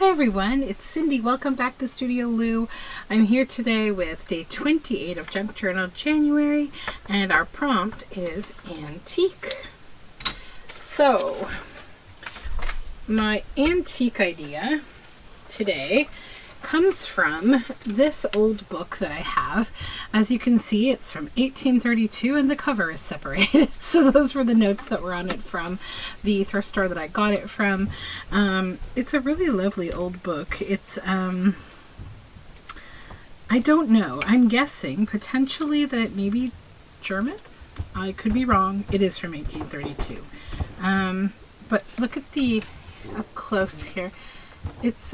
everyone, it's Cindy. Welcome back to Studioloo. I'm here today with day 28 of Junk Journal January, and our prompt is antique. So, my antique idea today comes from this old book that I have. As you can see, it's from 1832 and the cover is separated. So those were the notes that were on it from the thrift store that I got it from. It's a really lovely old book. It's, I don't know. I'm guessing potentially that it may be German. I could be wrong. It is from 1832. But look at the up close here. It's,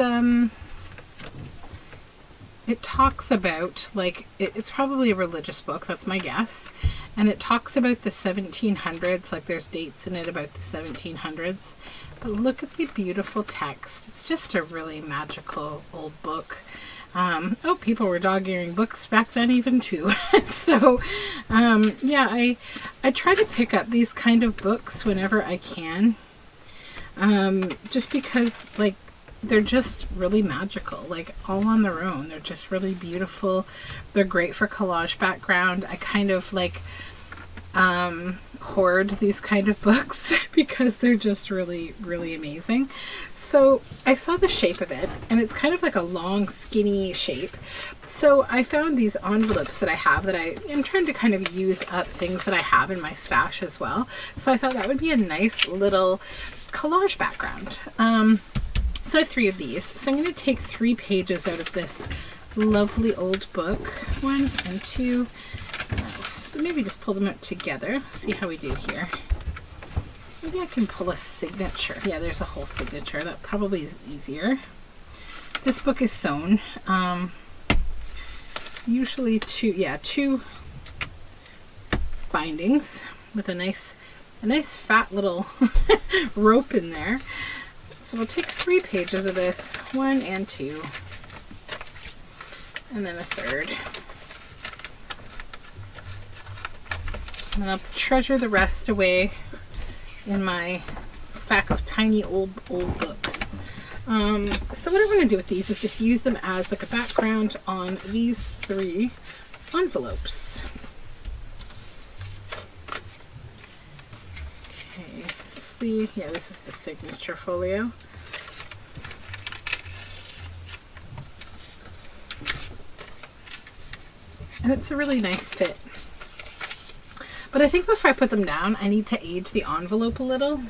it talks about, like, it's probably a religious book, that's my guess. And it talks about the 1700s, like there's dates in it about the 1700s. But look at the beautiful text. It's just a really magical old book. Oh, people were dog-earing books back then even too. So, yeah, I try to pick up these kind of books whenever I can. Just because, like, they're just really magical, like all on their own. They're just really beautiful. They're great for collage background. I kind of like hoard these kind of books because they're just really, really amazing. So I saw the shape of it, and it's kind of like a long, skinny shape. So I found these envelopes that I have that I am trying to kind of use up things that I have in my stash as well. So I thought that would be a nice little collage background. So I have 3 of these. So I'm going to take 3 pages out of this lovely old book. 1 and 2. Maybe just pull them out together. See how we do here. Maybe I can pull a signature. Yeah, there's a whole signature. That probably is easier. This book is sewn. Usually 2 bindings with a nice fat little rope in there. So we'll take 3 pages of this, 1 and 2, and then a 3rd. And I'll treasure the rest away in my stack of tiny old books. So what I want to do with these is just use them as like a background on these 3 envelopes. Okay, this is the signature folio. And it's a really nice fit. But I think before I put them down, I need to age the envelope a little.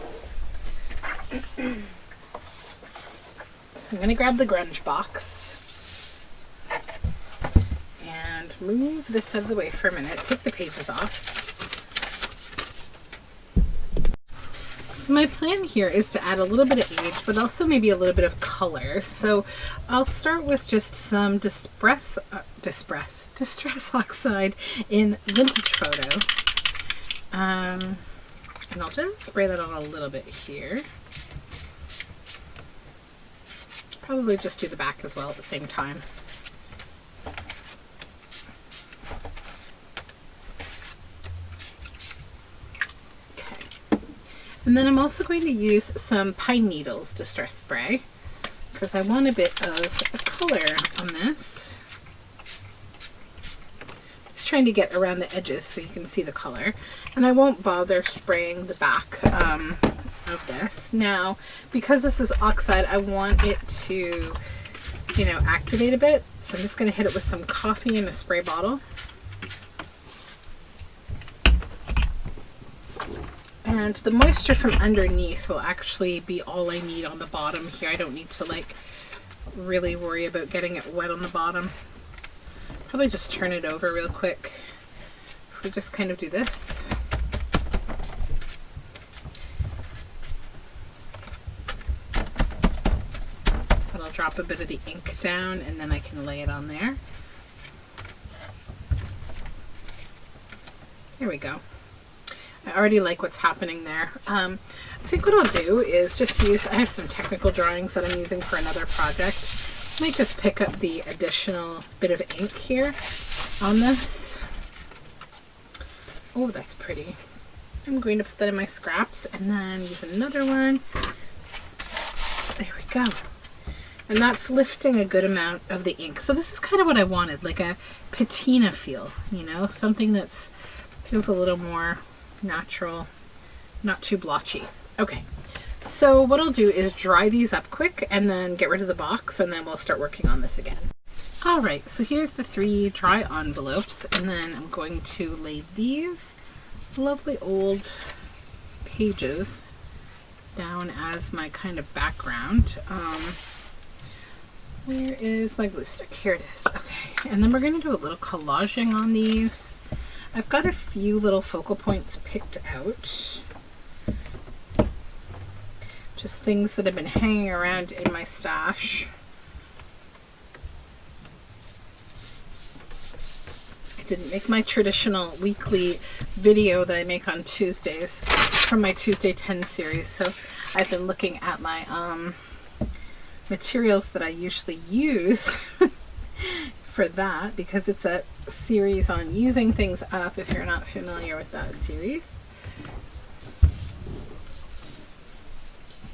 So I'm going to grab the grunge box and move this out of the way for a minute. Take the pages off. So my plan here is to add a little bit of age, but also maybe a little bit of color. So I'll start with just some distress oxide in vintage photo. And I'll just spray that on a little bit here. Probably just do the back as well at the same time. And then I'm also going to use some pine needles distress spray because I want a bit of a color on this. Just trying to get around the edges so you can see the color. And I won't bother spraying the back of this. Now, because this is oxide, I want it to, activate a bit. So I'm just going to hit it with some coffee in a spray bottle. And the moisture from underneath will actually be all I need on the bottom here. I don't need to really worry about getting it wet on the bottom. Probably just turn it over real quick. If we just kind of do this. And I'll drop a bit of the ink down and then I can lay it on there. There we go. I already like what's happening there. I think what I'll do is just use, I have some technical drawings that I'm using for another project. I might just pick up the additional bit of ink here on this. Oh, that's pretty. I'm going to put that in my scraps and then use another one. There we go. And that's lifting a good amount of the ink. So this is kind of what I wanted, like a patina feel, you know, something that's feels a little more natural, not too blotchy. Okay, so what I'll do is dry these up quick and then get rid of the box, and then we'll start working on this again. All right, so here's the 3 dry envelopes, and then I'm going to lay these lovely old pages down as my kind of background. Where is my glue stick? Here it is. Okay, and then we're going to do a little collaging on these. I've got a few little focal points picked out. Just things that have been hanging around in my stash. I didn't make my traditional weekly video that I make on Tuesdays from my Tuesday 10 series, so I've been looking at my materials that I usually use for that, because it's a series on using things up, if you're not familiar with that series.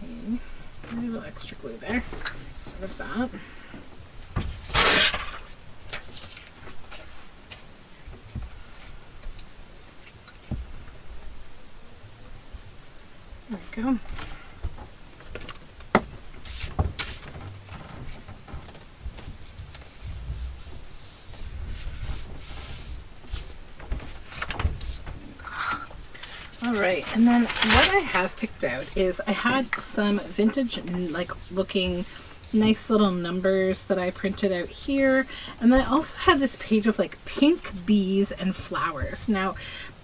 Okay, a little extra glue there. Rid of that. There we go. All right, and then what I have picked out is I had some vintage, like looking nice little numbers that I printed out here, and then I also had this page of like pink bees and flowers. Now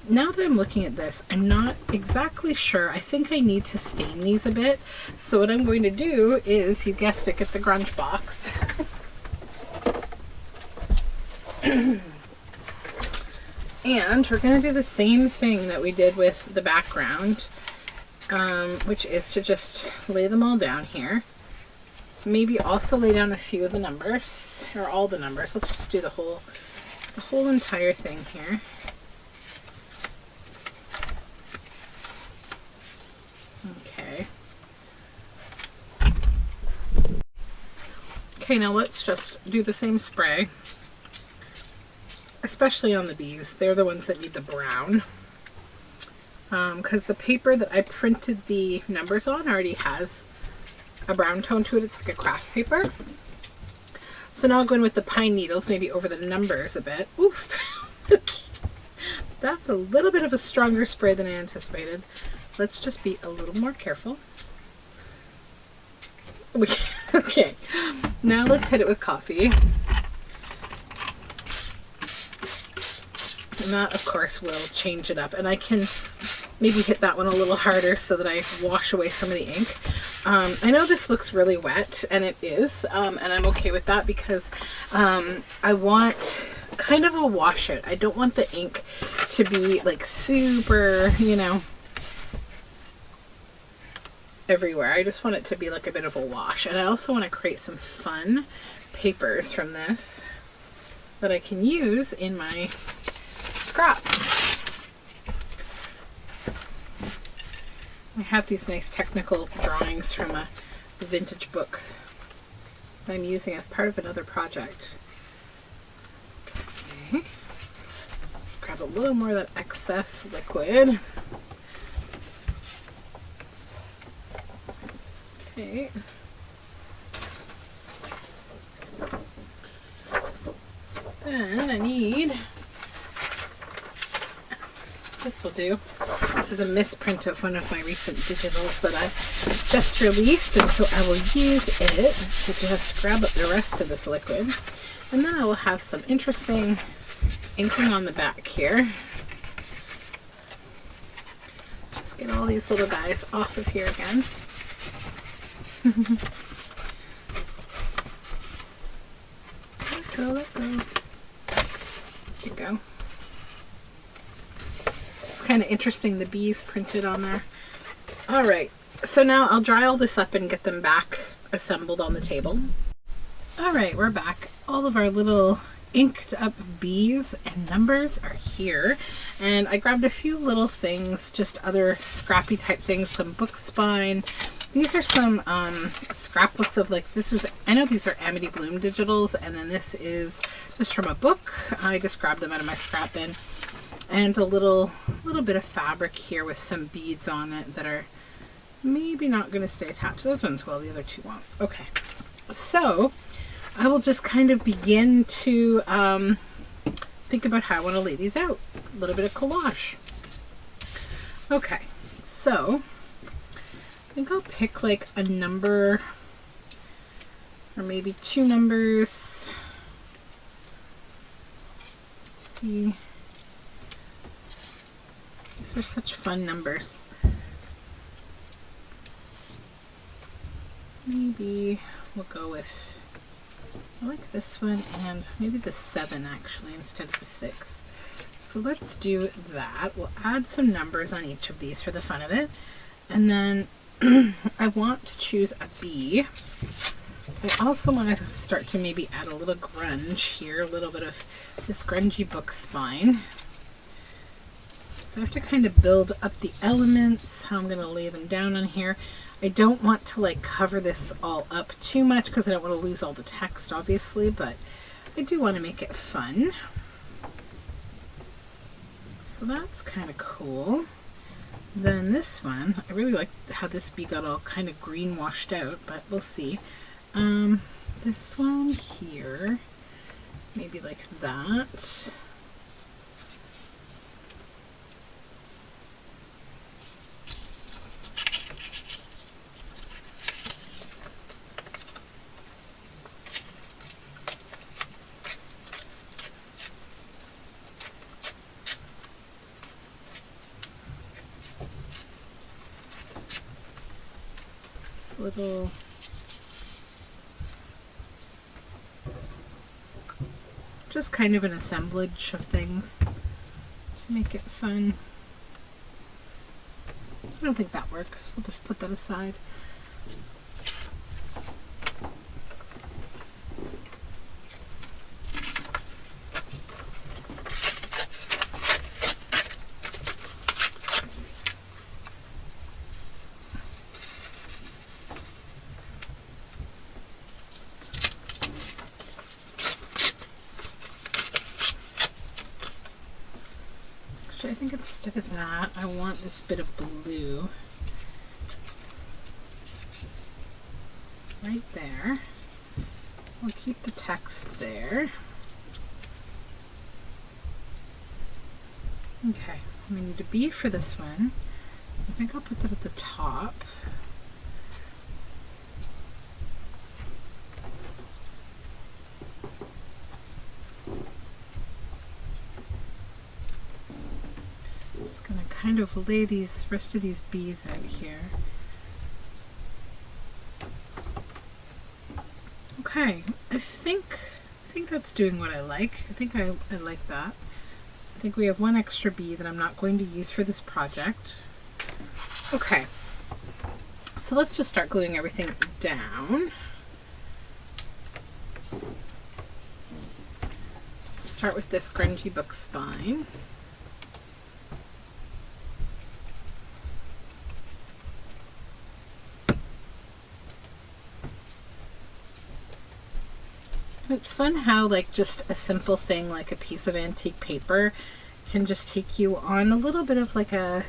that I'm looking at this, I'm not exactly sure. I think I need to stain these a bit. So what I'm going to do is, you guessed it, get the grunge box. And we're going to do the same thing that we did with the background, which is to just lay them all down here. Maybe also lay down a few of the numbers, or all the numbers. Let's just do the whole entire thing here. Okay. Okay, now let's just do the same spray. Especially on the bees, they're the ones that need the brown, because the paper that I printed the numbers on already has a brown tone to it. It's like a craft paper. So now I'll go in with the pine needles, maybe over the numbers a bit. Oof. That's a little bit of a stronger spray than I anticipated. Let's just be a little more careful. Okay, now let's hit it with coffee. And that, of course, will change it up. And I can maybe hit that one a little harder so that I wash away some of the ink. I know this looks really wet, and it is, and I'm okay with that because I want kind of a washout. I don't want the ink to be like super, you know, everywhere. I just want it to be like a bit of a wash. And I also want to create some fun papers from this that I can use in my scraps. I have these nice technical drawings from a vintage book that I'm using as part of another project. Okay. Grab a little more of that excess liquid. Okay. And I need, this will do. This is a misprint of one of my recent digitals that I just released, and so I will use it to just grab up the rest of this liquid. And then I will have some interesting inking on the back here. Just get all these little guys off of here again. Let go. There you go. It's kind of interesting, the bees printed on there. All right, so now I'll dry all this up and get them back assembled on the table. All right, we're back. All of our little inked up bees and numbers are here, and I grabbed a few little things, just other scrappy type things, some book spine. these are some scrapbooks of like, this is, I know these are Amity Bloom digitals, and then this is just from a book. I just grabbed them out of my scrap bin. And a little bit of fabric here with some beads on it that are maybe not going to stay attached. Those ones will, the other two won't. Okay, so I will just kind of begin to think about how I want to lay these out. A little bit of collage. Okay, so I think I'll pick like a number or maybe 2 numbers. Let's see. These are such fun numbers. Maybe we'll go with, I like this one, and maybe the 7 actually instead of the 6. So let's do that. We'll add some numbers on each of these for the fun of it. And then I want to choose a B. I also want to start to maybe add a little grunge here, a little bit of this grungy book spine. So I have to kind of build up the elements, how I'm going to lay them down on here. I don't want to like cover this all up too much because I don't want to lose all the text, obviously, but I do want to make it fun. So that's kind of cool. Then this one, I really like how this bee got all kind of green washed out, but we'll see. This one here, maybe like that. Little just kind of an assemblage of things to make it fun. I don't think that works. We'll just put that aside. I think instead of that, I want this bit of blue right there. We'll keep the text there. Okay, we need a B for this one. I think I'll put that at the top. Kind of lay these rest of these bees out here. Okay, I think that's doing what I like. I think I like that. I think we have one extra bee that I'm not going to use for this project. Okay, so let's just start gluing everything down. Start with this grungy book spine. It's fun how like just a simple thing like a piece of antique paper can just take you on a little bit of like a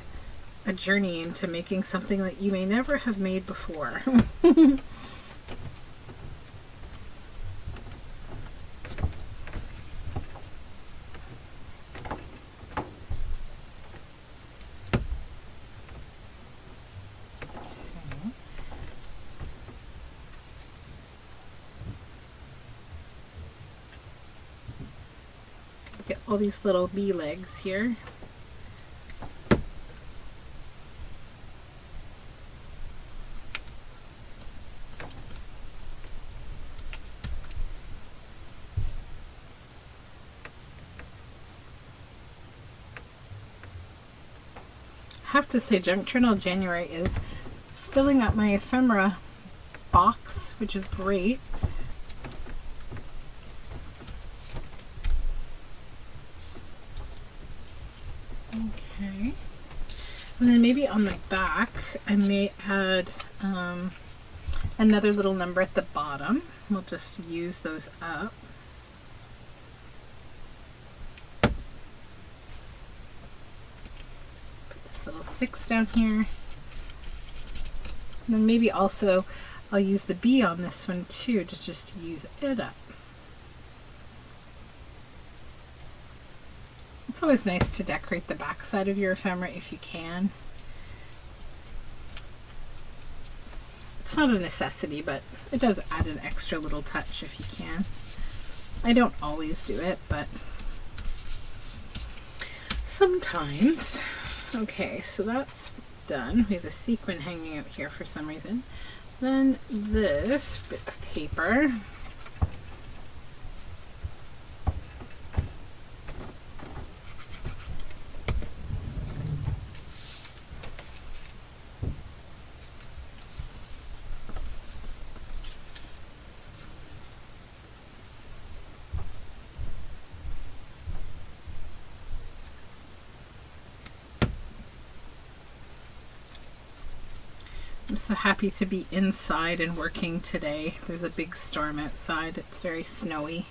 journey into making something that you may never have made before. Get all these little bee legs here. I have to say, Junk Journal January is filling up my ephemera box, which is great. Okay. And And then maybe on the back, I may add another little number at the bottom. We'll just use those up. Put this little 6 down here. And then maybe also I'll use the B on this one too, to just use it up. It's always nice to decorate the back side of your ephemera if you can. It's not a necessity, but it does add an extra little touch if you can. I don't always do it, but sometimes. Okay, so that's done. We have a sequin hanging out here for some reason. Then this bit of paper. I'm so happy to be inside and working today. There's a big storm outside. It's very snowy.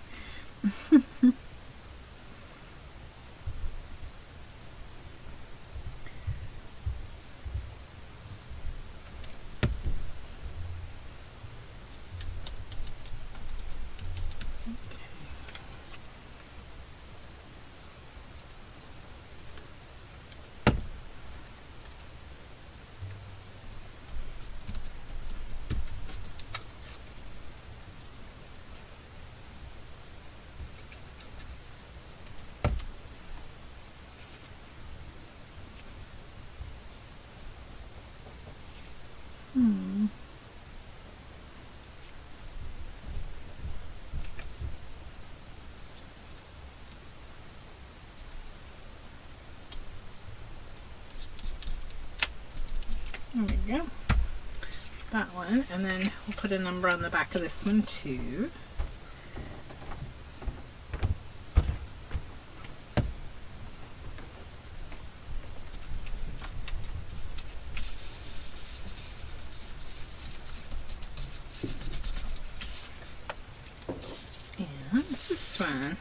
There we go. That one, and then we'll put a number on the back of this one too. And this one.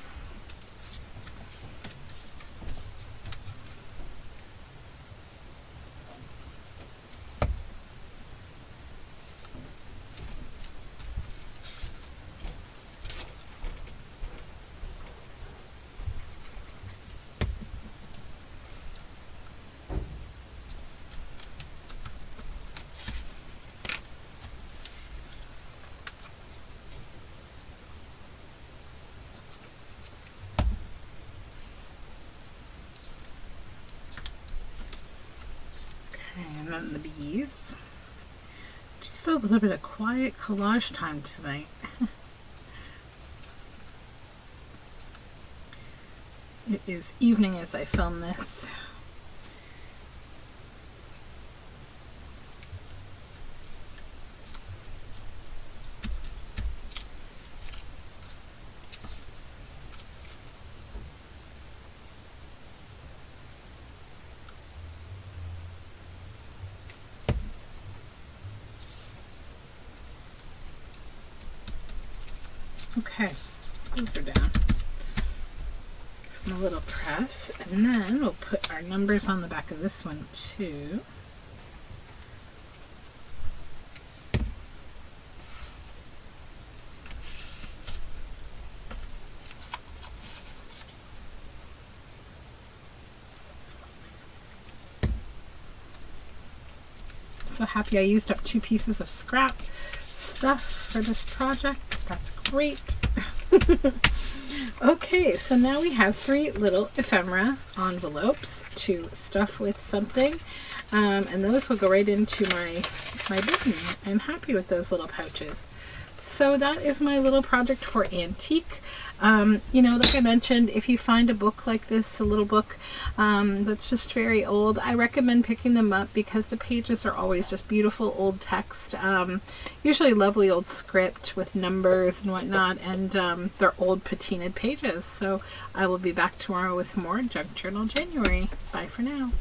And then the bees. Just a little bit of quiet collage time tonight. It is evening as I film this. Okay, those are down. Give them a little press, and then we'll put our numbers on the back of this one too. So happy I used up 2 pieces of scrap stuff for this project. That's great. Okay, so now we have 3 little ephemera envelopes to stuff with something, and those will go right into my bin. I'm happy with those little pouches. So that is my little project for antique. You know, like I mentioned, if you find a book like this, a little book that's just very old, I recommend picking them up because the pages are always just beautiful old text, usually lovely old script with numbers and whatnot, and they're old patinaed pages. So I will be back tomorrow with more Junk Journal January. Bye for now.